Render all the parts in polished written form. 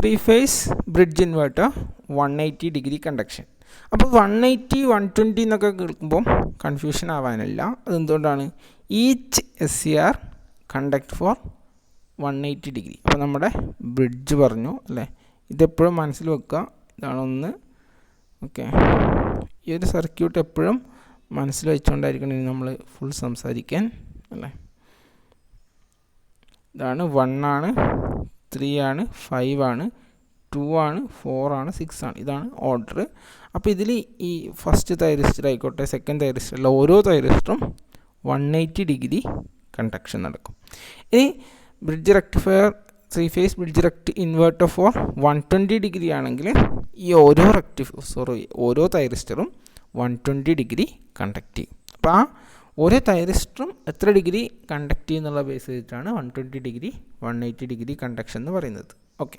Three-phase bridge inverter 180 degree conduction. അപ്പോൾ 180 120 എന്നൊക്കെ കേൾക്കുമ്പോൾ കൺഫ്യൂഷൻ ആവാനില്ല. അതെന്തുകൊണ്ടാണ്? Each SCR conduct four 180 degree. അപ്പോൾ നമ്മുടെ ബ്രിഡ്ജ് പറഞ്ഞു അല്ലേ? ഇതെപ്പോഴും മനസ്സിൽ വെക്കുക. ഇതാണ് ഒന്ന്. ഓക്കെ, ഈ ഒരു സർക്യൂട്ട് എപ്പോഴും മനസ്സിൽ വെച്ചുകൊണ്ടായിരിക്കണം നമ്മൾ ഫുൾ സംസാരിക്കാൻ അല്ലേ? ഇതാണ് 1 ആണ്, 3 ആണ്, 5 ആണ്, 2 ആണ്, 4 ആണ്, 6 ആണ്. ഇതാണ് ഓർഡർ. അപ്പോൾ ഇതിൽ ഈ ഫസ്റ്റ് തൈറിസ്റ്റർ ആയിക്കോട്ടെ, സെക്കൻഡ് തൈറിസ്റ്റർ അല്ല, ഓരോ തൈറിസ്റ്ററും 180 ഡിഗ്രി കണ്ടക്ഷൻ നടക്കും. ഇനി bridge rectifier three phase bridge inverter for 120 degree ആണെങ്കിൽ ഈ ഓരോ തൈറിസ്റ്ററും 120 ഡിഗ്രി കണ്ടക്ട് ചെയ്യും. അപ്പോൾ ആ ഓരോ തൈറിസ്റ്ററും എത്ര ഡിഗ്രി കണ്ടക്ട് ചെയ്യുന്നുള്ള ബേസ് ചെയ്തിട്ടാണ് 120 ഡിഗ്രി 180 ഡിഗ്രി കണ്ടക്ഷൻ എന്ന് പറയുന്നത്. ഓക്കെ,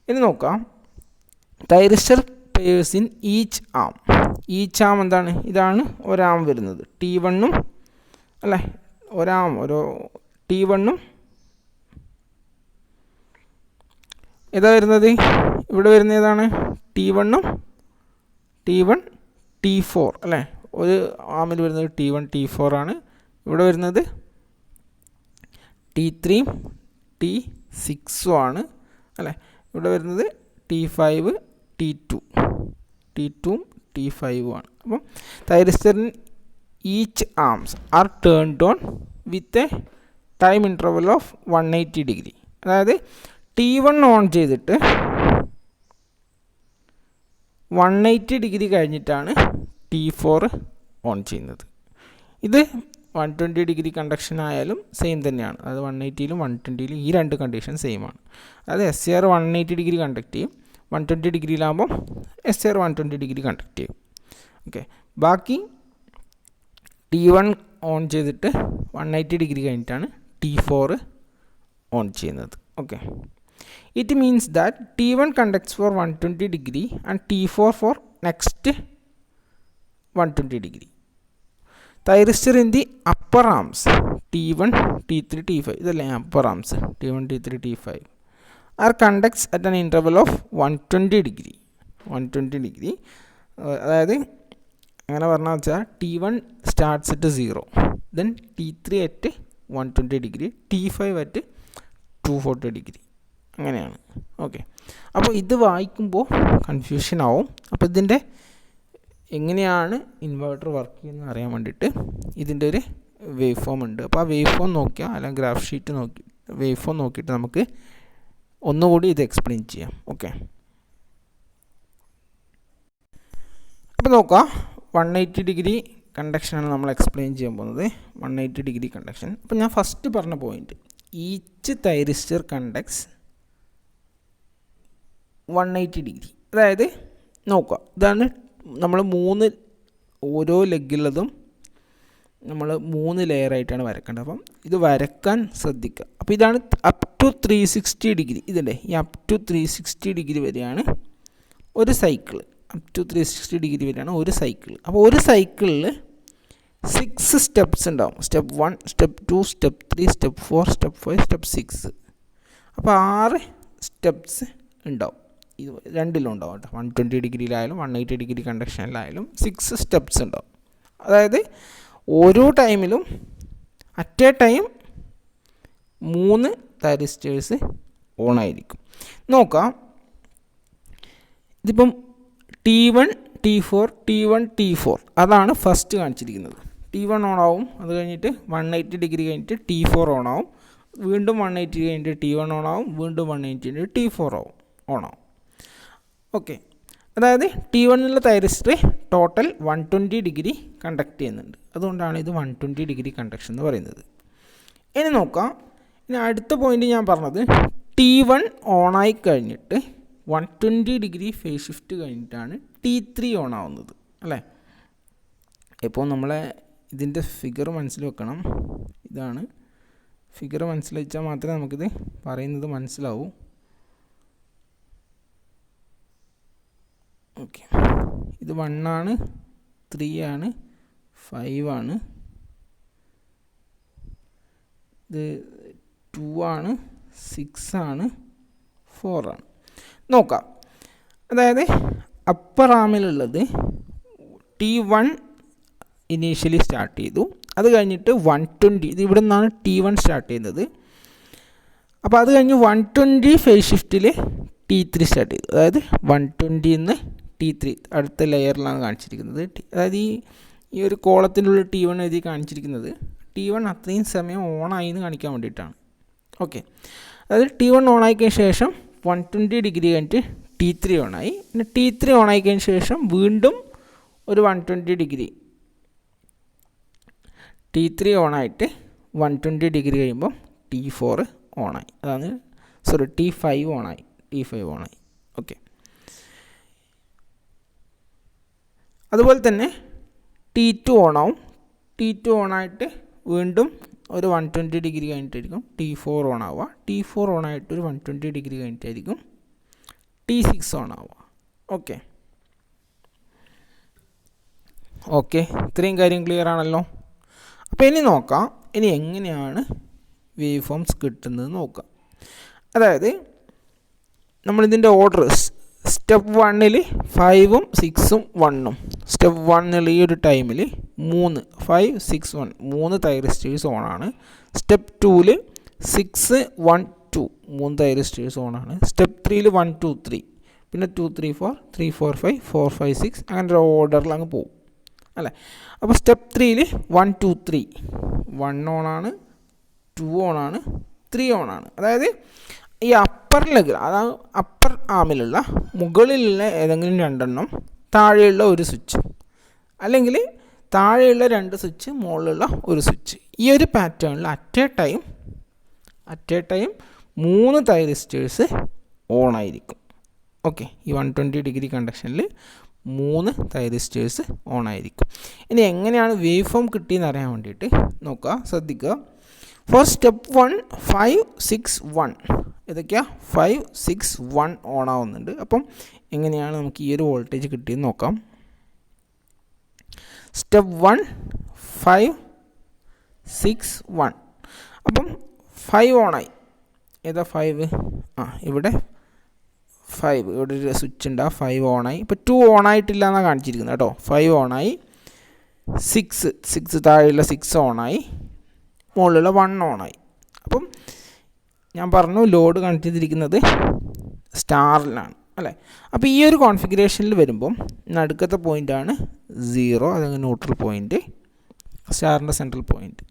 ഇനി നോക്കാം. Thyristor pairs in each arm. Each arm എന്താണ്? ഇതാണ് ഒരാം വരുന്നത്. T1 അല്ലേ, ഓരോ T1 ഏതാ വരുന്നത്? ഇവിടെ വരുന്ന ഏതാണ്? T1 T4 അല്ലേ? ഒരു ആമിൽ വരുന്നത് T1 T4 ആണ്. ഇവിടെ വരുന്നത് T3 T6 ആണ് അല്ലേ? ഇവിടെ വരുന്നത് T5 T2 T5 ആണ്. അപ്പം തൈറിസ്റ്ററിൻ each arms are turned on with a time interval of 180 degree. അതായത് T1 ഓൺ ചെയ്തിട്ട് 180 ഡിഗ്രി കഴിഞ്ഞിട്ടാണ് T4 ഓൺ ചെയ്യുന്നത്. ഇത് 120 ഡിഗ്രി കണ്ടക്ഷൻ ആയാലും സെയിം തന്നെയാണ്. അതായത് 180ലും 120ലും ഈ രണ്ട് കണ്ടീഷൻ സെയിം ആണ്. അതായത് SCR 180 ഡിഗ്രി കണ്ടക്ട് ചെയ്യും, 120 ഡിഗ്രിയിലാകുമ്പോൾ SCR 120 ഡിഗ്രി കണ്ടക്ട് ചെയ്യും. ഓക്കെ, ബാക്കി T1 ഓൺ ചെയ്തിട്ട് 180 ഡിഗ്രി കഴിഞ്ഞിട്ടാണ് T4 ഓൺ ചെയ്യുന്നത്. Okay, it means that T1 conducts for 120 degree and T4 for next 120 degree. Thyristor in the upper arms T1 T3 T5 ഇതല്ലേ upper arms T1 T3 T5 are conducts at an interval of 120 degree. അതായത് അങ്ങനെ പറഞ്ഞാൽ വെച്ചാൽ T1 starts at 0, then T3 at 120 degree, T5 at 240 degree. അങ്ങനെയാണ്. Okay, അപ്പോൾ ഇത് വായിക്കുമ്പോൾ confusion ആവും. അപ്പോൾ ഇതിൻ്റെ എങ്ങനെയാണ് ഇൻവേർട്ടർ വർക്ക് ചെയ്യുന്നത് അറിയാൻ വേണ്ടിയിട്ട് ഇതിൻ്റെ ഒരു വേവ് ഫോം ഉണ്ട്. അപ്പോൾ ആ വേവ് ഫോം നോക്കിയാൽ അല്ലെങ്കിൽ ഗ്രാഫ് ഷീറ്റ് വേവ് ഫോം നോക്കിയിട്ട് നമുക്ക് ഒന്നുകൂടി ഇത് എക്സ്പ്ലെയിൻ ചെയ്യാം. ഓക്കെ, അപ്പോൾ നോക്കാം. 180 ഡിഗ്രി കണ്ടക്ഷനാണ് നമ്മൾ എക്സ്പ്ലെയിൻ ചെയ്യാൻ പോകുന്നത്. 180 ഡിഗ്രി കണ്ടക്ഷൻ. അപ്പോൾ ഞാൻ ഫസ്റ്റ് പറഞ്ഞ point, each thyristor conducts 180 degree. അതായത് നോക്കുക, ഇതാണ് നമ്മൾ ഓരോ ലെഗുള്ളതും നമ്മൾ 3 ലെയറായിട്ടാണ് വരക്കേണ്ടത്. അപ്പം ഇത് വരക്കാൻ ശ്രദ്ധിക്കുക. അപ്പോൾ ഇതാണ് അപ് ടു 360 ഡിഗ്രി. ഇതല്ലേ ഈ അപ് ടു 360 ഡിഗ്രി വരെയാണ് ഒരു സൈക്കിൾ. അപ് ടു 360 ഡിഗ്രി വരെയാണ് ഒരു സൈക്കിൾ. അപ്പോൾ ഒരു സൈക്കിളിൽ 6 സ്റ്റെപ്സ് ഉണ്ടാവും. Step 1, step 2, step 3, step 4, step 5, step 6. അപ്പോൾ 6 സ്റ്റെപ്സ് ഉണ്ടാവും. ഇത് രണ്ടിലും ഉണ്ടാവും കേട്ടോ. 120 ഡിഗ്രിയിലായാലും 180 ഡിഗ്രി കണ്ടക്ഷനിലായാലും 6 സ്റ്റെപ്സ് ഉണ്ടാവും. അതായത് ഓരോ ടൈമിലും അറ്റ് എ ടൈം 3 തൈറിസ്റ്റേഴ്സ് ഓണായിരിക്കും. നോക്കാം, ഇതിപ്പം T1 T4 T1 T4 അതാണ് ഫസ്റ്റ് കാണിച്ചിരിക്കുന്നത്. T1 ഓണാവും, അത് കഴിഞ്ഞിട്ട് 180 ഡിഗ്രി കഴിഞ്ഞിട്ട് T4 ഓണാവും, വീണ്ടും 180 കഴിഞ്ഞിട്ട് T1 ഓണാവും, വീണ്ടും 180 കഴിഞ്ഞിട്ട് T4 ഓണാവും. ഓക്കെ, അതായത് T1 thyristor total 120 degree conduct ചെയ്യുന്നുണ്ട്. അതുകൊണ്ടാണ് ഇത് 120 ഡിഗ്രി കണ്ടക്ഷൻ എന്ന് പറയുന്നത്. ഇനി നോക്കാം. ഇനി അടുത്ത പോയിന്റ് ഞാൻ പറഞ്ഞത് T1 ഓണായി കഴിഞ്ഞിട്ട് 120 ഡിഗ്രി ഫേസ് ഷിഫ്റ്റ് കഴിഞ്ഞിട്ടാണ് T3 ഓണാവുന്നത് അല്ലേ? ഇപ്പോൾ നമ്മളെ ഇതിൻ്റെ ഫിഗർ മനസ്സിൽ വെക്കണം. ഇതാണ് ഫിഗർ. മനസ്സിൽ വെച്ചാൽ മാത്രമേ നമുക്കിത് പറയുന്നത് മനസ്സിലാവൂ. ഓക്കെ, ഇത് 1 ആണ്, 3 ആണ്, 5 ആണ്, ഇത് 2 ആണ്, 6 ആണ്, 4 ആണ്. നോക്കാം. അതായത് അപ്പർ ആമിലുള്ളത് T1 ഇനീഷ്യലി സ്റ്റാർട്ട് ചെയ്തു. അത് കഴിഞ്ഞിട്ട് 120, ഇത് ഇവിടെ നിന്നാണ് T1 സ്റ്റാർട്ട് ചെയ്യുന്നത്. അപ്പോൾ അത് കഴിഞ്ഞ് 120 ഫേസ് ഷിഫ്റ്റിൽ T3 സ്റ്റാർട്ട് ചെയ്തു. അതായത് 120 നിന്ന് T3 അടുത്ത ലെയറിലാണ് കാണിച്ചിരിക്കുന്നത്. അതായത് ഈ ഒരു കോളത്തിനുള്ള T1 എഴുതി കാണിച്ചിരിക്കുന്നത് T1 അത്രയും സമയം ഓണായി എന്ന് കാണിക്കാൻ വേണ്ടിയിട്ടാണ്. ഓക്കെ, അതായത് T1 ഓണായിക്കഴിഞ്ഞ ശേഷം 120 ഡിഗ്രി കഴിഞ്ഞിട്ട് T3 ഓണായി. പിന്നെ T3 ഓണായിക്കഴിഞ്ഞ ശേഷം വീണ്ടും ഒരു 120 ഡിഗ്രി T3 ഓണായിട്ട് 120 ഡിഗ്രി കഴിയുമ്പോൾ T4 ഓണായി. അതാണ് T5 ഓണായി. ഓക്കെ, അതുപോലെ തന്നെ T2 ഓണാവും. T2 ഓണായിട്ട് വീണ്ടും ഒരു 120 ഡിഗ്രി കഴിഞ്ഞിട്ടായിരിക്കും T4 ഓണാവുക. T4 ഓണായിട്ട് ഒരു 120 ഡിഗ്രി കഴിഞ്ഞിട്ടായിരിക്കും T6 ഓണാവുക. ഓക്കെ, ഇത്രയും കാര്യം ക്ലിയർ ആണല്ലോ. അപ്പോൾ ഇനി നോക്കാം, ഇനി എങ്ങനെയാണ് വേവ് ഫോംസ് കിട്ടുന്നത് നോക്കാം. അതായത് നമ്മളിതിൻ്റെ ഓർഡർ സ്റ്റെപ്പ് 1ൽ 5ഉം 6ഉം 1ഉം, സ്റ്റെപ്പ് 1ൽ ഈ ഒരു ടൈമിൽ 5, 6, 1 3 തൈറിസ്റ്റേഴ്സ് ഓണാണ്. സ്റ്റെപ്പ് 2ൽ 6, 1, 2 3 തൈറിസ്റ്റേഴ്സ് ഓണാണ്. സ്റ്റെപ്പ് 3ൽ 1, 2, 3 പിന്നെ 2, 3, 4 3, 4, 5 4, 5, 6 അങ്ങനെ ഒരു ഓർഡറിൽ അങ്ങ് പോകും അല്ലേ. അപ്പോൾ സ്റ്റെപ്പ് 3ൽ 1, 2, 3 1 ഓണാണ്, 2 ഓണാണ്, 3 ഓണാണ്. അതായത് ഈ അപ്പർ ലെഗ്, അതാണ് അപ്പർ ആമിലുള്ള മുകളിലുള്ള ഏതെങ്കിലും രണ്ടെണ്ണം, താഴെയുള്ള ഒരു സ്വിച്ച്, അല്ലെങ്കിൽ താഴെയുള്ള 2 സ്വിച്ച്, മുകളിലുള്ള ഒരു സ്വിച്ച്. ഈ ഒരു പാറ്റേണിൽ at A time 3 thyristors ഓണായിരിക്കും. Okay, ഈ 120 ഡിഗ്രി കണ്ടക്ഷനിൽ 3 തൈറിസ്റ്റേഴ്സ് ഓണായിരിക്കും. ഇനി എങ്ങനെയാണ് വേവ് ഫോം കിട്ടിയെന്ന് അറിയാൻ വേണ്ടിയിട്ട് നോക്കുക, ശ്രദ്ധിക്കുക. ഫോർ സ്റ്റെപ്പ് 1 5, 6, 1 ഇതൊക്കെയാണ് 5, 6, 1 ഓണാവുന്നുണ്ട്. അപ്പം എങ്ങനെയാണ് നമുക്ക് ഈ ഒരു വോൾട്ടേജ് കിട്ടിയെന്ന് നോക്കാം. സ്റ്റെപ്പ് 1 5, 6, 1 അപ്പം 5 ഓണായി. ഏതാ 5? ഇവിടെ 5, ഇവിടെ ഒരു സ്വിച്ച് ഉണ്ട്, 5 ഓണായി. ഇപ്പോൾ 2 ഓണായിട്ടില്ല എന്നാണ് കാണിച്ചിരിക്കുന്നത് കേട്ടോ. 5 ഓണായി, 6 താഴെയുള്ള 6 ഓണായി, മുകളിലുള്ള 1 ഓണായി. അപ്പം ഞാൻ പറഞ്ഞു ലോഡ് കണക്ട് ചെയ്തിരിക്കുന്നത് സ്റ്റാറിലാണ് അല്ലേ. അപ്പോൾ ഈ ഒരു കോൺഫിഗറേഷനിൽ വരുമ്പം നടുക്കത്തെ പോയിൻ്റാണ് 0, അതങ്ങനെ ന്യൂട്രൽ പോയിൻ്റ്, സ്റ്റാറിൻ്റെ സെൻട്രൽ പോയിൻ്റ്.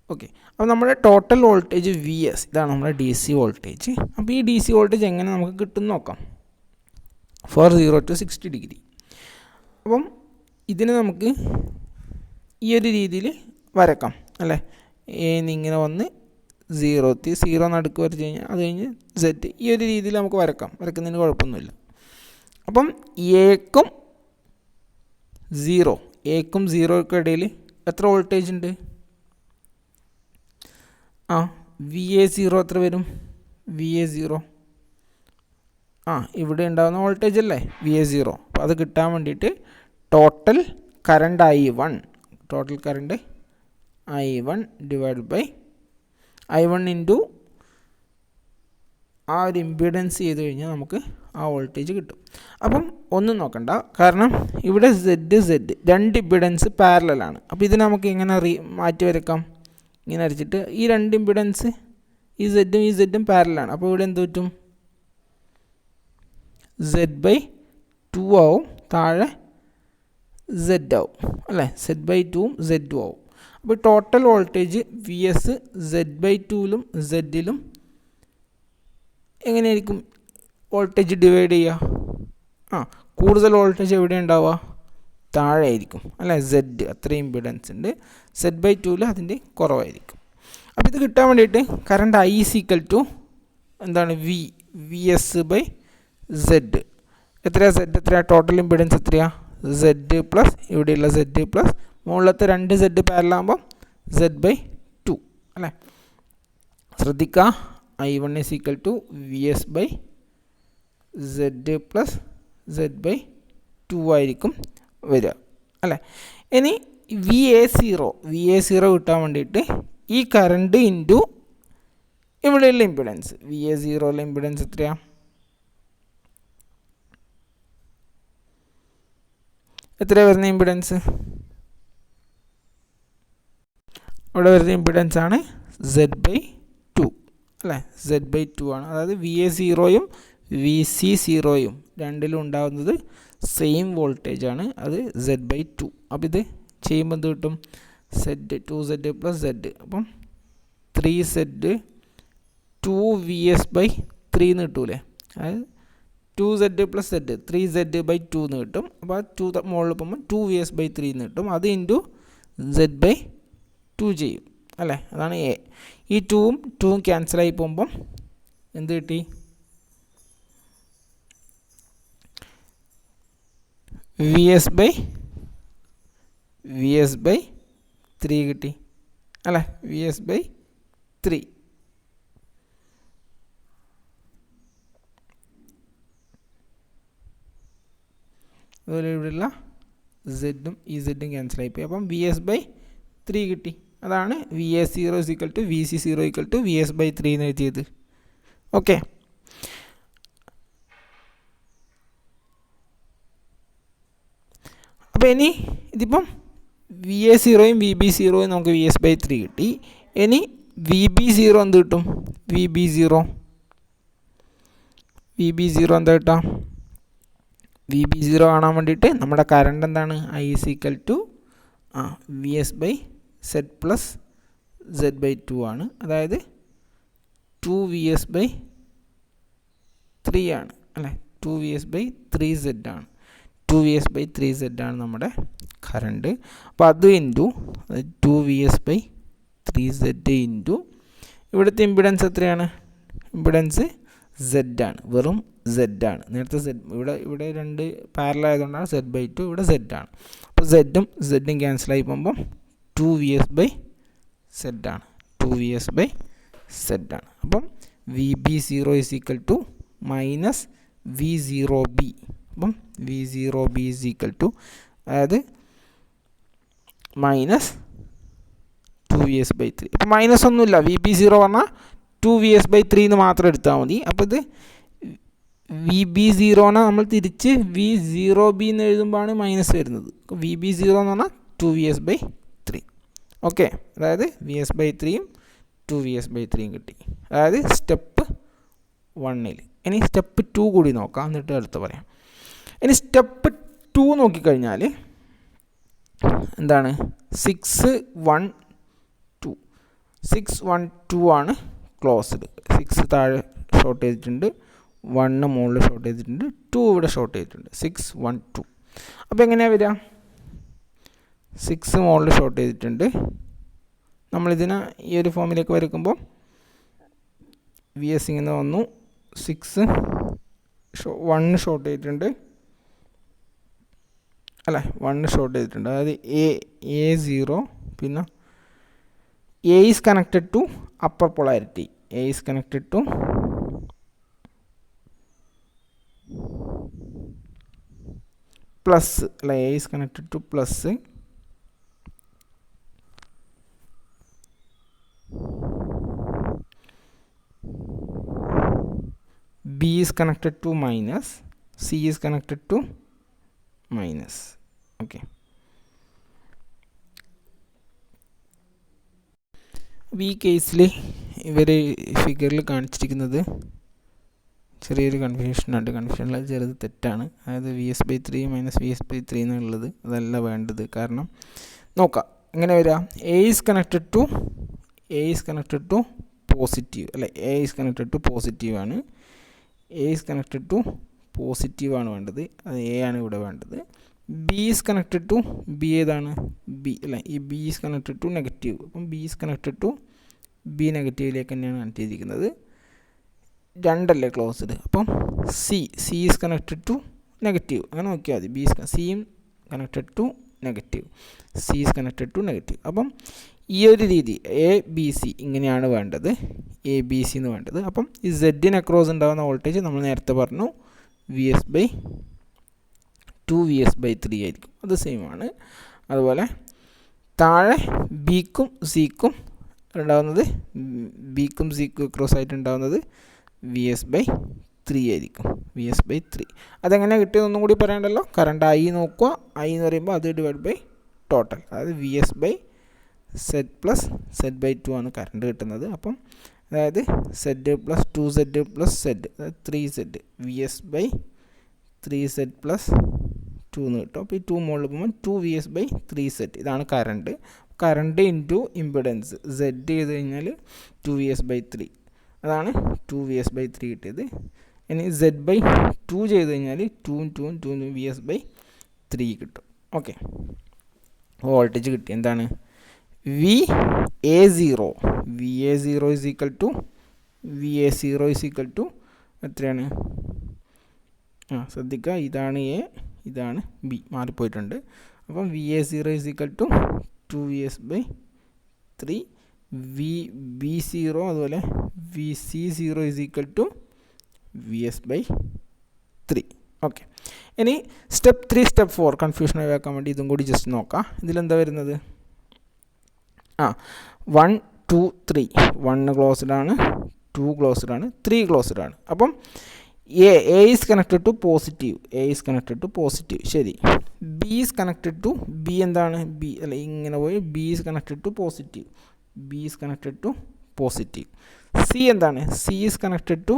ഓക്കെ, അപ്പോൾ നമ്മുടെ ടോട്ടൽ വോൾട്ടേജ് VS, ഇതാണ് നമ്മുടെ DC വോൾട്ടേജ്. അപ്പോൾ ഈ DC വോൾട്ടേജ് എങ്ങനെ നമുക്ക് കിട്ടും നോക്കാം. For 0 to 60 degree. അപ്പം ഇതിന് നമുക്ക് ഈ ഒരു രീതിയിൽ വരക്കാം അല്ലേ. ഇങ്ങനെ വന്ന് 0 നടുക്ക് വരച്ച് കഴിഞ്ഞാൽ അത് കഴിഞ്ഞ് Z, ഈ ഒരു രീതിയിൽ നമുക്ക് വരക്കുന്നതിന് കുഴപ്പമൊന്നുമില്ല. അപ്പം എക്കും 0ക്കും ഇടയിൽ എത്ര വോൾട്ടേജ് ഉണ്ട്? VA0 എത്ര വരും? VA0 ഇവിടെ ഉണ്ടാകുന്ന വോൾട്ടേജ് അല്ലേ VA0. അപ്പോൾ അത് കിട്ടാൻ വേണ്ടിയിട്ട് total current I1 divide by I1 into ആ ഒരു ഇമ്പിഡൻസ് ചെയ്ത് കഴിഞ്ഞാൽ നമുക്ക് ആ വോൾട്ടേജ് കിട്ടും. അപ്പം ഒന്നും നോക്കണ്ട, കാരണം ഇവിടെ Z 2 ഇമ്പിഡൻസ് പാരലലാണ്. അപ്പോൾ ഇത് നമുക്ക് എങ്ങനെ മാറ്റി വരക്കാം? ഇങ്ങനെ വരച്ചിട്ട് ഈ 2 ഇമ്പിഡൻസ് ഈ Z പാരലാണ്. അപ്പോൾ ഇവിടെ എന്ത് പറ്റും? Z/2 ആവും, താഴെ Z ആവും അല്ലേ. Z/2 Z ആവും. അപ്പോൾ ടോട്ടൽ വോൾട്ടേജ് VS Z/2ലും Z-ലും എങ്ങനെയായിരിക്കും വോൾട്ടേജ് ഡിവൈഡ് ചെയ്യുക? കൂടുതൽ വോൾട്ടേജ് എവിടെ ഉണ്ടാവുക? താഴെ ആയിരിക്കും അല്ലേ. Z അത്രയും ഇമ്പിഡൻസ് ഉണ്ട്, Z/2ൽ അതിൻ്റെ കുറവായിരിക്കും. അപ്പോൾ ഇത് കിട്ടാൻ വേണ്ടിയിട്ട് കറണ്ട് I = എന്താണ്? VS/Z. എത്രയാണ് Z? എത്രയാണ് ടോട്ടൽ ഇമ്പിഡൻസ്? എത്രയാണ്? Z പ്ലസ് ഇവിടെയുള്ള Z പ്ലസ് മുകളിലത്തെ 2 Z പാരലാകുമ്പോൾ Z/2 അല്ലേ. ശ്രദ്ധിക്കുക, I1 = VS/Z പ്ലസ് Z/2 ആയിരിക്കും വരിക അല്ലേ. ഇനി VA0 കിട്ടാൻ വേണ്ടിയിട്ട് ഈ കറണ്ട് ഇൻറ്റു ഇവിടെയുള്ള ഇമ്പിഡൻസ്, VA0യിലെ ഇമ്പിഡൻസ് എത്രയാണ്? എത്ര വരുന്ന ഇമ്പിഡൻസ്? ഇവിടെ വരുന്ന ഇമ്പിഡൻസ് ആണ് Z/2 അല്ലേ? Z/2 ആണ്. അതായത് VA0യും VC0യും രണ്ടിലും ഉണ്ടാകുന്നത് സെയിം വോൾട്ടേജ് ആണ്. അത് Z/2. അപ്പോൾ ഇത് ചെയ്യുമ്പോൾ എന്ത് കിട്ടും? Z 2Z + Z. അപ്പം 3Z 2VS/3 എന്ന് കിട്ടൂലേ? അതായത് 2Z + Z 3Z/2 എന്ന് കിട്ടും. അപ്പോൾ 2 മുകളിൽ പോകുമ്പോൾ 2VS/3 എന്ന് കിട്ടും. അത് ഇൻറ്റു Z/2 ചെയ്യും അല്ലേ? അതാണ് എ. ഈ 2ഉം 2ഉം ക്യാൻസലായി പോകുമ്പം എന്ത് കിട്ടി? VS/3 കിട്ടി അല്ലേ? VS/3. അതുപോലെ ഇവിടെയുള്ള സെഡും ഈ സെഡും ക്യാൻസലായി പോയി. അപ്പം VS/3 കിട്ടി. അതാണ് VA0 = VC0 = VS/3 എന്ന് എഴുതിയത്. ഓക്കെ. അപ്പോൾ ഇനി ഇതിപ്പം VA0യും VB0യും നമുക്ക് VS/3 കിട്ടി. ഇനി VB0 എന്ത് കിട്ടും? VB0 എന്താ കിട്ടാം? VB0 കാണാൻ വേണ്ടിയിട്ട് നമ്മുടെ കറണ്ട് എന്താണ്? I = VS/Z + Z/2 ആണ്. അതായത് 2VS/3 ആണ് അല്ലേ? 2VS/3Z ആണ്. 2VS/3Z ആണ് നമ്മുടെ കറണ്ട്. അപ്പോൾ അത് ഇൻറ്റു 2VS/3Z ഇൻറ്റു ഇവിടുത്തെ ഇമ്പിഡൻസ് എത്രയാണ്? ഇമ്പിഡൻസ് Z ആണ്. വെറും Z ആണ്. നേരത്തെ ഇവിടെ രണ്ട് പാരലൽ ആയതുകൊണ്ടാണ് Z/2. ഇവിടെ Z ആണ്. അപ്പോൾ Zഉം Zഉം ക്യാൻസലായി പോകുമ്പം 2VS/Z ആണ്. 2VS/Z ആണ്. അപ്പം VB0 = -V0B. അപ്പം V0B = അതായത് -2VS/3. അപ്പോൾ മൈനസ് ഒന്നുമില്ല. VB0 പറഞ്ഞാൽ 2VS/3 എന്ന് മാത്രം എടുത്താൽ മതി. അപ്പോൾ ഇത് VB0നെ നമ്മൾ തിരിച്ച് V0B എന്ന് എഴുതുമ്പോഴാണ് മൈനസ് വരുന്നത്. VB0 എന്ന് പറഞ്ഞാൽ 2VS/3. ഓക്കെ. അതായത് VS/3യും 2VS/3യും കിട്ടി. അതായത് സ്റ്റെപ്പ് 1. ഇനി സ്റ്റെപ്പ് 2 കൂടി നോക്കാം, എന്നിട്ട് അടുത്ത് പറയാം. ഇനി സ്റ്റെപ്പ് 2 നോക്കിക്കഴിഞ്ഞാൽ എന്താണ്? 612 ആണ് ക്ലോസ്ഡ്. 6 താഴെ ഷോർട്ട് ചെയ്തിട്ടുണ്ട്, 1 മുകളിൽ ഷോർട്ട് ചെയ്തിട്ടുണ്ട്, 2 ഇവിടെ ഷോർട്ട് ചെയ്തിട്ടുണ്ട്. 612. അപ്പോൾ എങ്ങനെയാണ് വരിക? 6 മുകളിൽ ഷോർട്ട് ചെയ്തിട്ടുണ്ട്. നമ്മളിതിനെ ഈ ഒരു ഫോമിലേക്ക് വരയ്ക്കുമ്പോൾ VS ഇങ്ങനെ വന്നു. 1 ഷോർട്ട് ചെയ്തിട്ടുണ്ട് അല്ലേ? 1 ഷോർട്ട് ചെയ്തിട്ടുണ്ട്. അതായത് A0. പിന്നെ A is connected to upper polarity. A is connected to plus അല്ല, A is connected to plus. B is connected to minus. C is connected to minus. Okay. ഈ കേസിൽ ഇവർ ഫിഗറിൽ കാണിച്ചിരിക്കുന്നത് ചെറിയൊരു കൺഫ്യൂഷനുണ്ട്. കൺഫ്യൂഷനിൽ ചെറുത് തെറ്റാണ്. അതായത് VS/3 - VS/3 എന്നുള്ളത് അതല്ല വേണ്ടത്. കാരണം നോക്കാം എങ്ങനെ വരിക. A is connected to positive അല്ലേ? A is connected to positive ആണ്. A is connected to positive ആണ് വേണ്ടത്. അത് A ആണ് ഇവിടെ വേണ്ടത്. B is connected to B ഏതാണ്? B അല്ലേ? ഈ B is connected to negative. അപ്പം B is connected to B നെഗറ്റീവിലേക്ക് തന്നെയാണ് കണക്ട് ചെയ്തിരിക്കുന്നത്. 2 അല്ലേ ക്ലോസ്ഡ്. അപ്പം C is connected to negative. അങ്ങനെ നോക്കിയാൽ മതി. Cയും connected to negative. C is connected to negative. അപ്പം ഈ ഒരു രീതി ABC ഇങ്ങനെയാണ് വേണ്ടത്. ABC എന്ന് വേണ്ടത്. അപ്പം ഈ Zന് അക്രോസ് ഉണ്ടാകുന്ന വോൾട്ടേജ് നമ്മൾ നേരത്തെ പറഞ്ഞു VS/2VS/3 ആയിരിക്കും. അത് സെയിം ആണ്. അതുപോലെ താഴെ Bക്കും Cക്കും ഉണ്ടാകുന്നത്, Bക്കും Cക്കും അക്രോസ് ആയിട്ട് ഉണ്ടാകുന്നത് VS/2 3 ആയിരിക്കും. VS/3 അതെങ്ങനെ കിട്ടിയതൊന്നും കൂടി പറയണ്ടല്ലോ. കറണ്ട് I നോക്കുക. I എന്ന് പറയുമ്പോൾ അത് ഡിവൈഡ് ബൈ ടോട്ടൽ, അതായത് VS/Z പ്ലസ് Z/2 ആണ് കറണ്ട് കിട്ടുന്നത്. അപ്പം അതായത് Z plus 2Z plus Z, അതായത് 3Z, VS/3Z പ്ലസ് 2 എന്ന് കിട്ടും. അപ്പോൾ ഈ 2 മുകളിൽ പോകുമ്പോൾ 2 VS/3Z. ഇതാണ് current. Current into impedance Z ചെയ്ത് കഴിഞ്ഞാൽ 2 VS/3, അതാണ് 2 VS/3 കിട്ടിയത്. ഇനി Z/2 ചെയ്ത് കഴിഞ്ഞാൽ 2 VS/3 കിട്ടും. ഓക്കെ, വോൾട്ടേജ് കിട്ടി. എന്താണ് VA0 is equal to VA0 is equal to എത്രയാണ്? ശ്രദ്ധിക്കുക, ഇതാണ് A, ഇതാണ് B, മാറിപ്പോയിട്ടുണ്ട്. അപ്പം VA0 is equal to 2 VS/3, VB0 അതുപോലെ VC0 is equal to VS/3. Okay, ഇനി സ്റ്റെപ്പ് 3 സ്റ്റെപ്പ് 4 കൺഫ്യൂഷൻ ഒഴിവാക്കാൻ വേണ്ടി ഇതും കൂടി ജസ്റ്റ് നോക്കാം. ഇതിലെന്താ വരുന്നത്? 1 2 3, 1 ക്ലോസ്ഡ് ആണ്, 2 ക്ലോസ്ഡ് ആണ്, 3 ക്ലോസ്ഡ് ആണ്. അപ്പം A is connected to positive, ശരി. B ഈസ് കണക്റ്റഡ് ടു എന്താണ്? B അല്ല, ഇങ്ങനെ പോയി B is connected to positive, C എന്താണ്? C ഈസ് കണക്റ്റഡ് ടു,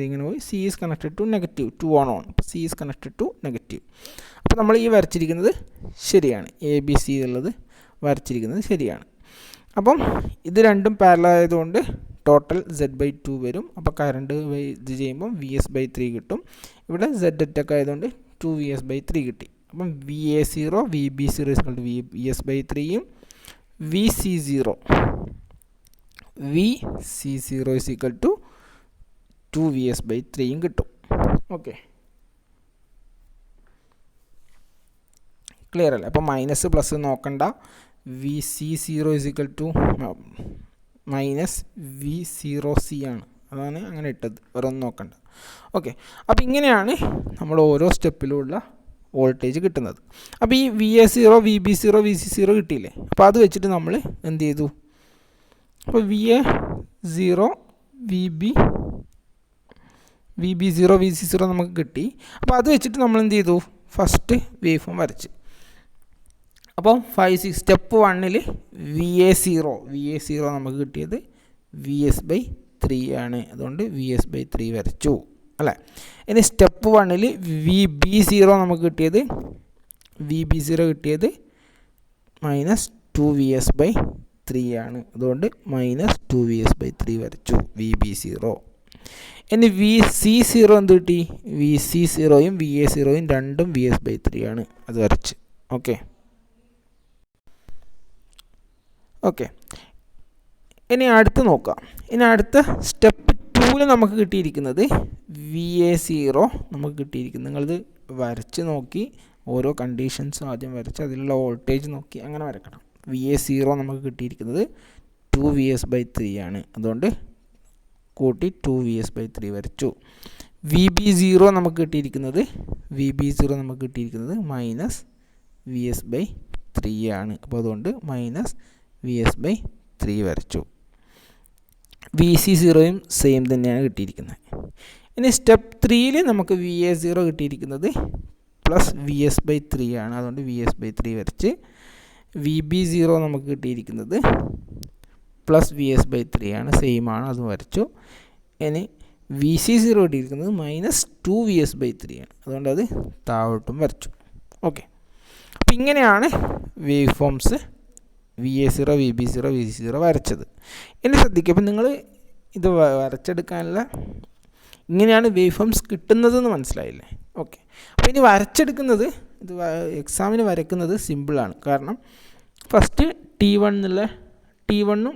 ഇങ്ങനെ പോയി C is connected to negative, 2 on. അപ്പോൾ C is connected to negative. അപ്പോൾ നമ്മൾ ഈ വരച്ചിരിക്കുന്നത് ശരിയാണ്, ABC ഉള്ളത് വരച്ചിരിക്കുന്നത് ശരിയാണ്. അപ്പം ഇത് രണ്ടും പാരലൽ ആയതുകൊണ്ട് ടോട്ടൽ Z/2 വരും. അപ്പോൾ കറണ്ട് ഇത് ചെയ്യുമ്പോൾ VS/3 കിട്ടും. ഇവിടെ Z ഒറ്റക്ക് ആയതുകൊണ്ട് 2 VS/3 കിട്ടി. അപ്പം VA0 VB0 VS/3യും VC0 ഈസ് ഈക്വൽ ടു 2 VS/3യും കിട്ടും. ഓക്കെ, ക്ലിയർ അല്ലേ? അപ്പോൾ മൈനസ് പ്ലസ് നോക്കണ്ട. VC0 is equal to minus V0C ആണ്, അതാണ് അങ്ങനെ ഇട്ടത്, വേറെ ഒന്നും നോക്കണ്ട. ഓക്കെ, അപ്പോൾ ഇങ്ങനെയാണ് നമ്മൾ ഓരോ സ്റ്റെപ്പിലുള്ള വോൾട്ടേജ് കിട്ടുന്നത്. അപ്പോൾ ഈ VA0 VB0 VC0 കിട്ടിയില്ലേ? അപ്പോൾ അത് വെച്ചിട്ട് നമ്മൾ എന്ത് ചെയ്തു? അപ്പോൾ VA0 VB0 VC0 നമുക്ക് കിട്ടി. അപ്പോൾ അത് വെച്ചിട്ട് നമ്മൾ എന്ത് ചെയ്തു? ഫസ്റ്റ് വേവ് ഫോം വരച്ച്. അപ്പോൾ 5 6 സ്റ്റെപ്പ് 1ൽ VA0 നമുക്ക് കിട്ടിയത് VS/3 ആണ്, അതുകൊണ്ട് VS/3 വരച്ചു അല്ലേ. ഇനി സ്റ്റെപ്പ് 1ൽ VB0 നമുക്ക് കിട്ടിയത് -2 VS/3 ആണ്, അതുകൊണ്ട് -2 VS/3 വരച്ചു VB0. ഇനി VC0 എന്ത് കിട്ടി? VC0യും VA0യും രണ്ടും VS/3 ആണ്, അത് വരച്ച്. ഓക്കെ, ഇനി അടുത്ത് നോക്കാം. ഇനി അടുത്ത സ്റ്റെപ്പ് 2ൽ നമുക്ക് കിട്ടിയിരിക്കുന്നത് VA0 നമുക്ക് കിട്ടിയിരിക്കുന്നത്. നിങ്ങളിത് വരച്ച് നോക്കി ഓരോ കണ്ടീഷൻസും ആദ്യം വരച്ച് അതിലുള്ള വോൾട്ടേജ് നോക്കി അങ്ങനെ വരക്കണം. VA0 നമുക്ക് കിട്ടിയിരിക്കുന്നത് 2 VS/3 ആണ്, അതുകൊണ്ട് കൂട്ടി 2 VS/3 വരച്ചു. VB0 നമുക്ക് കിട്ടിയിരിക്കുന്നത് -VS/3 ആണ്, അപ്പോൾ അതുകൊണ്ട് -VS/3 വരച്ചു. VC0യും സെയിം തന്നെയാണ് കിട്ടിയിരിക്കുന്നത്. ഇനി സ്റ്റെപ്പ് 3ൽ നമുക്ക് VA0 കിട്ടിയിരിക്കുന്നത് +VS/3 ആണ്, അതുകൊണ്ട് VS/3 വരച്ച്. VB0 നമുക്ക് കിട്ടിയിരിക്കുന്നത് +VS/3 ആണ്, സെയിം ആണ്, അതും വരച്ചു. ഇനി VC0 കിട്ടിയിരിക്കുന്നത് -2 VS/3 ആണ്, അതുകൊണ്ട് അത് താഴോട്ടും വരച്ചു. ഓക്കെ, അപ്പോൾ ഇങ്ങനെയാണ് wave forms VA0 VB0 VC0 വരച്ചത്. ഇനി ശ്രദ്ധിക്കുക, അപ്പോൾ നിങ്ങൾ ഇത് വരച്ചെടുക്കാനുള്ള ഇങ്ങനെയാണ് വേവ് ഫോംസ് കിട്ടുന്നതെന്ന് മനസ്സിലായില്ലേ? ഓക്കെ, അപ്പോൾ ഇനി വരച്ചെടുക്കുന്നത് ഇത് എക്സാമിന് വരയ്ക്കുന്നത് സിമ്പിളാണ്. കാരണം ഫസ്റ്റ് T1 എന്നുള്ള T1ഉം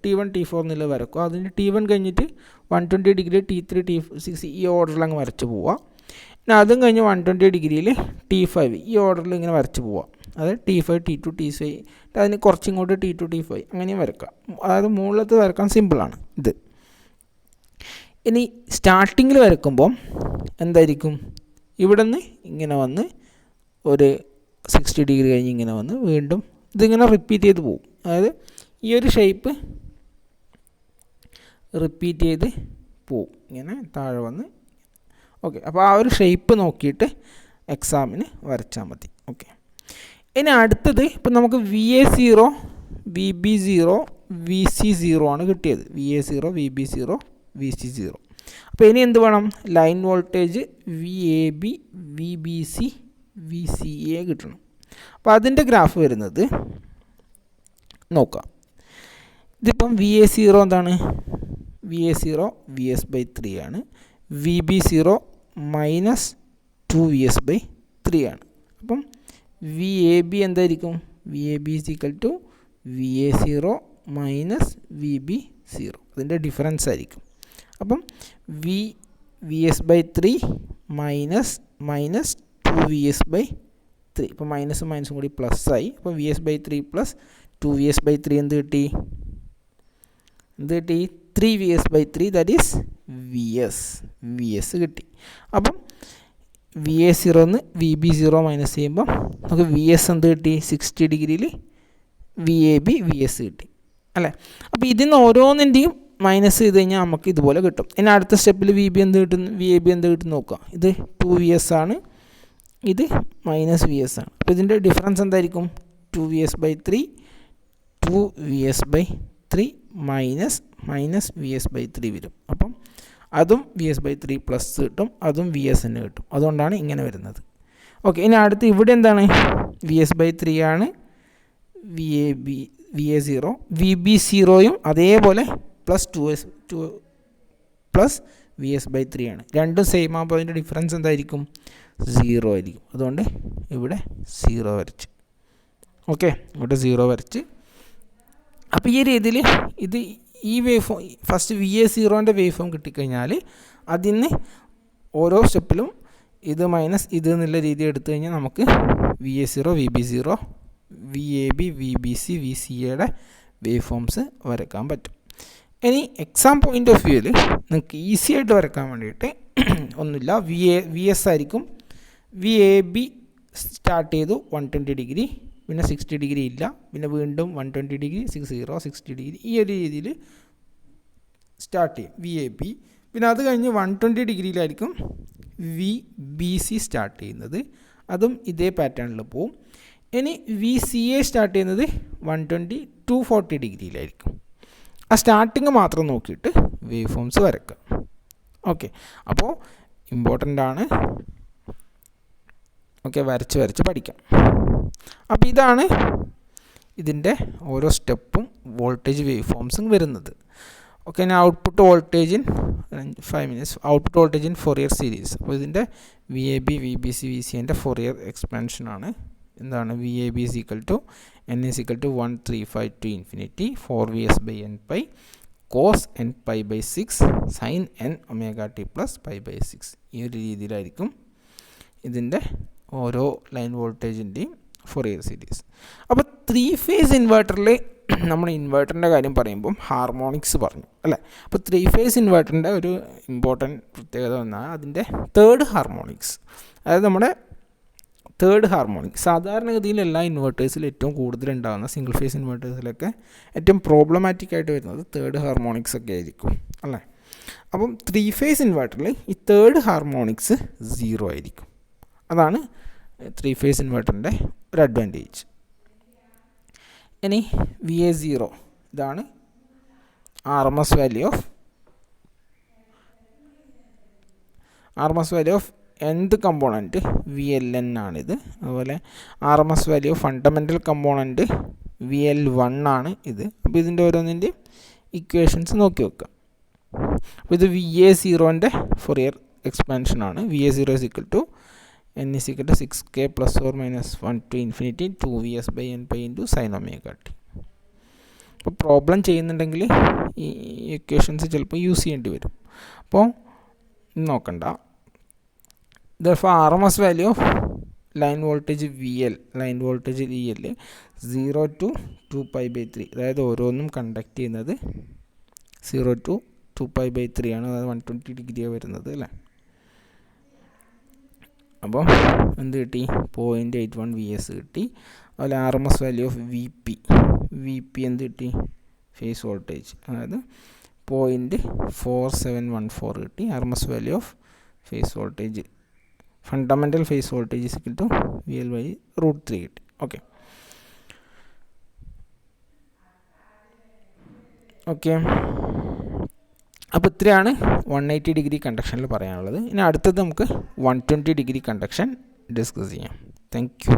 T1 T4 എന്നുള്ള വരക്കും. അതിന് T1 കഴിഞ്ഞിട്ട് 120 ഡിഗ്രി T3 T6 ഈ ഓർഡറിൽ അങ്ങ് വരച്ച് പോവുക. പിന്നെ അതും കഴിഞ്ഞ് 120 ഡിഗ്രിയിൽ T5 ഈ ഓർഡറിൽ ഇങ്ങനെ വരച്ച് പോവുക. അതായത് T5 T2 T5, അതിന് കുറച്ചിങ്ങോട്ട് T2 T5 അങ്ങനെയും വരക്കാം. അതായത് മുകളിലത്ത് വരക്കാൻ സിമ്പിളാണ് ഇത്. ഇനി സ്റ്റാർട്ടിങ്ങിൽ വരക്കുമ്പോൾ എന്തായിരിക്കും? ഇവിടെ നിന്ന് ഇങ്ങനെ വന്ന് ഒരു 60 ഡിഗ്രി കഴിഞ്ഞ് ഇങ്ങനെ വന്ന് വീണ്ടും ഇതിങ്ങനെ റിപ്പീറ്റ് ചെയ്ത് പോകും. അതായത് ഈ ഒരു ഷേപ്പ് റിപ്പീറ്റ് ചെയ്ത് പോവും. ഇങ്ങനെ താഴെ വന്ന് ഓക്കെ. അപ്പോൾ ആ ഒരു ഷേപ്പ് നോക്കിയിട്ട് എക്സാമിന് വരച്ചാൽ മതി. ഓക്കെ. ഇനി അടുത്തത് ഇപ്പം നമുക്ക് VA0 VB0 VC0 ആണ് കിട്ടിയത്. VA0 VB0 VC0. അപ്പോൾ ഇനി എന്ത് വേണം? Line voltage VAB VBC VCA കിട്ടണം. അപ്പോൾ അതിൻ്റെ ഗ്രാഫ് വരുന്നത് നോക്കാം. ഇതിപ്പം VA0 എന്താണ്? VA0 VS/3 ആണ്. VB0 -2VS/3 ആണ്. അപ്പം VAB എന്തായിരിക്കും? VAB = VA0 -VB0. അതിൻ്റെ ഡിഫറൻസ് ആയിരിക്കും. അപ്പം VS/3 -2VS/3. ഇപ്പോൾ മൈനസും മൈനസും കൂടി പ്ലസ് ആയി. അപ്പോൾ VS/3 + 2VS/3 എന്ത് കിട്ടി? 3VS/3, ദാറ്റ് ഈസ് VS കിട്ടി. അപ്പം VA0 ന്ന് VB0 മൈനസ് ചെയ്യുമ്പോൾ നമുക്ക് VS എന്ത് കിട്ടി? 60 ഡിഗ്രിയിൽ VAB VS കിട്ടി അല്ലേ? അപ്പോൾ ഇതിൽ നിന്ന് ഓരോന്നിൻ്റെയും മൈനസ് ചെയ്ത് കഴിഞ്ഞാൽ നമുക്ക് ഇതുപോലെ കിട്ടും. ഇനി അടുത്ത സ്റ്റെപ്പിൽ VAB എന്ത് കിട്ടും നോക്കാം. ഇത് 2VS ആണ്, ഇത് -VS ആണ്. അപ്പോൾ ഇതിൻ്റെ ഡിഫറൻസ് എന്തായിരിക്കും? 2VS/3 2VS/3 -VS/3 വരും. അപ്പം അതും VS/3 പ്ലസ് കിട്ടും, അതും VS തന്നെ കിട്ടും. അതുകൊണ്ടാണ് ഇങ്ങനെ വരുന്നത്. ഓക്കെ. ഇനി അടുത്ത് ഇവിടെ എന്താണ്? VS/3 ആണ്. VA0 VB0യും അതേപോലെ +2 VS/3 ആണ്. രണ്ടും സെയിം ആകുമ്പോൾ അതിൻ്റെ ഡിഫറൻസ് എന്തായിരിക്കും? 0 ആയിരിക്കും. അതുകൊണ്ട് ഇവിടെ 0 വരച്ച്. ഓക്കെ, ഇവിടെ 0 വരച്ച്. അപ്പോൾ ഈ രീതിയിൽ ഈ വേവ് ഫോം ഫസ്റ്റ് VA0ൻ്റെ വേവ് ഫോം കിട്ടിക്കഴിഞ്ഞാൽ അതിന് ഓരോ സ്റ്റെപ്പിലും ഇത് മൈനസ് ഇത് എന്നുള്ള രീതി എടുത്തു കഴിഞ്ഞാൽ നമുക്ക് VA0 VB0 VAB VBC VCAയുടെ വേവ് ഫോംസ് വരയ്ക്കാൻ പറ്റും. ഇനി എക്സാം പോയിൻ്റ് ഓഫ് വ്യൂവിൽ നിങ്ങൾക്ക് ഈസി ആയിട്ട് വരയ്ക്കാൻ വേണ്ടിയിട്ട് ഒന്നുമില്ല, VS ആയിരിക്കും. VAB സ്റ്റാർട്ട് ചെയ്തു 120 ഡിഗ്രി, പിന്നെ 60 ഡിഗ്രി ഇല്ല, പിന്നെ വീണ്ടും 120 ഡിഗ്രി 60 ഡിഗ്രി, ഈ ഒരു രീതിയിൽ സ്റ്റാർട്ട് ചെയ്യും VAB. പിന്നെ അത് കഴിഞ്ഞ് 120 ഡിഗ്രിയിലായിരിക്കും VBC സ്റ്റാർട്ട് ചെയ്യുന്നത്, അതും ഇതേ പാറ്റേണിൽ പോവും. ഇനി VCA സ്റ്റാർട്ട് ചെയ്യുന്നത് 120 to 40 ഡിഗ്രിയിലായിരിക്കും. ആ സ്റ്റാർട്ടിങ് മാത്രം നോക്കിയിട്ട് വേവ് ഫോംസ് വരയ്ക്കാം. ഓക്കെ, അപ്പോൾ ഇമ്പോർട്ടൻ്റ് ആണ്. ഓക്കെ, വരച്ച് പഠിക്കാം. അപ്പോൾ ഇതാണ് ഇതിൻ്റെ ഓരോ സ്റ്റെപ്പും വോൾട്ടേജ് വേവ് ഫോംസും വരുന്നത്. ഓക്കെ, ഇനി output voltage in 5 minutes, output voltage in Fourier series. അപ്പോൾ ഇതിൻ്റെ VAB VBC VCAൻ്റെ ഫോറിയർ എക്സ്പാൻഷനാണ്. എന്താണ്? VAB = n = 135 to ∞ 4VS/n π cos nπ/6 sin nωt + π/6. ഈ ഒരു രീതിയിലായിരിക്കും ഇതിൻ്റെ ഓരോ ലൈൻ വോൾട്ടേജിൻ്റെയും ഫോറിയർ സീരീസ്. അപ്പോൾ 3 phase ഇൻവെർട്ടറിൽ നമ്മൾ ഇൻവെർട്ടറിൻ്റെ കാര്യം പറയുമ്പം ഹാർമോണിക്സ് പറഞ്ഞു അല്ലേ? അപ്പോൾ 3 phase ഇൻവെർട്ടറിൻ്റെ ഒരു ഇമ്പോർട്ടൻറ്റ് പ്രത്യേകത വന്നാൽ അതിൻ്റെ തേർഡ് ഹാർമോണിക്സ്, അതായത് നമ്മുടെ തേർഡ് ഹാർമോണിക്. സാധാരണഗതിയിൽ എല്ലാ ഇൻവെർട്ടേഴ്സിലും ഏറ്റവും കൂടുതൽ ഉണ്ടാകുന്ന സിംഗിൾ ഫേസ് ഇൻവെർട്ടേഴ്സിലൊക്കെ ഏറ്റവും പ്രോബ്ലമാറ്റിക് ആയിട്ട് വരുന്നത് തേർഡ് ഹാർമോണിക്സ് ഒക്കെ ആയിരിക്കും അല്ലേ? അപ്പം 3 phase ഇൻവെർട്ടറിൽ ഈ തേർഡ് ഹാർമോണിക്സ് 0 ആയിരിക്കും. അതാണ് 3 phase ഇൻവെർട്ടറിൻ്റെ ഒരു അഡ്വാൻറ്റേജ്. ഇനി VA0 ഇതാണ് RMS value of nth component VLN ആണിത്. അതുപോലെ RMS value of fundamental component VL1 ആണ് ഇത്. അപ്പോൾ ഇതിൻ്റെ ഓരോന്നിൻ്റെ ഇക്വേഷൻസ് നോക്കി വെക്കാം. അപ്പോൾ ഇത് VA0ൻ്റെ Fourier എക്സ്പാൻഷനാണ്. VA0 = n = 6k ± 1 to ∞ 2VS/nπ × sin ωt. അപ്പോൾ പ്രോബ്ലം ചെയ്യുന്നുണ്ടെങ്കിൽ ഈ ഇക്വേഷൻസ് ചിലപ്പോൾ യൂസ് ചെയ്യേണ്ടി വരും. അപ്പോൾ നോക്കണ്ട. Therefore, RMS value of line voltage VL 0 to 2π/3, അതായത് ഓരോന്നും കണ്ടക്ട് ചെയ്യുന്നത് 0 to 2π/3 ആണ്. അതായത് 120 ഡിഗ്രിയാണ് വരുന്നത് അല്ലേ? അപ്പോൾ എന്ത് കിട്ടി? 0.81 VS കിട്ടി. അതുപോലെ RMS വാല്യൂ ഓഫ് VP എന്ത് കിട്ടി? ഫേസ് വോൾട്ടേജ്, അതായത് 0.4714 കിട്ടി. RMS value of phase voltage, fundamental phase voltage is equal to VL/√3 കിട്ടി. ഓക്കെ ഓക്കെ അപ്പോൾ ഇത്രയാണ് 180 ഡിഗ്രി കണ്ടക്ഷനിൽ പറയാനുള്ളത്. ഇനി അടുത്തത് നമുക്ക് 120 ഡിഗ്രി കണ്ടക്ഷൻ ഡിസ്കസ് ചെയ്യാം. Thank you.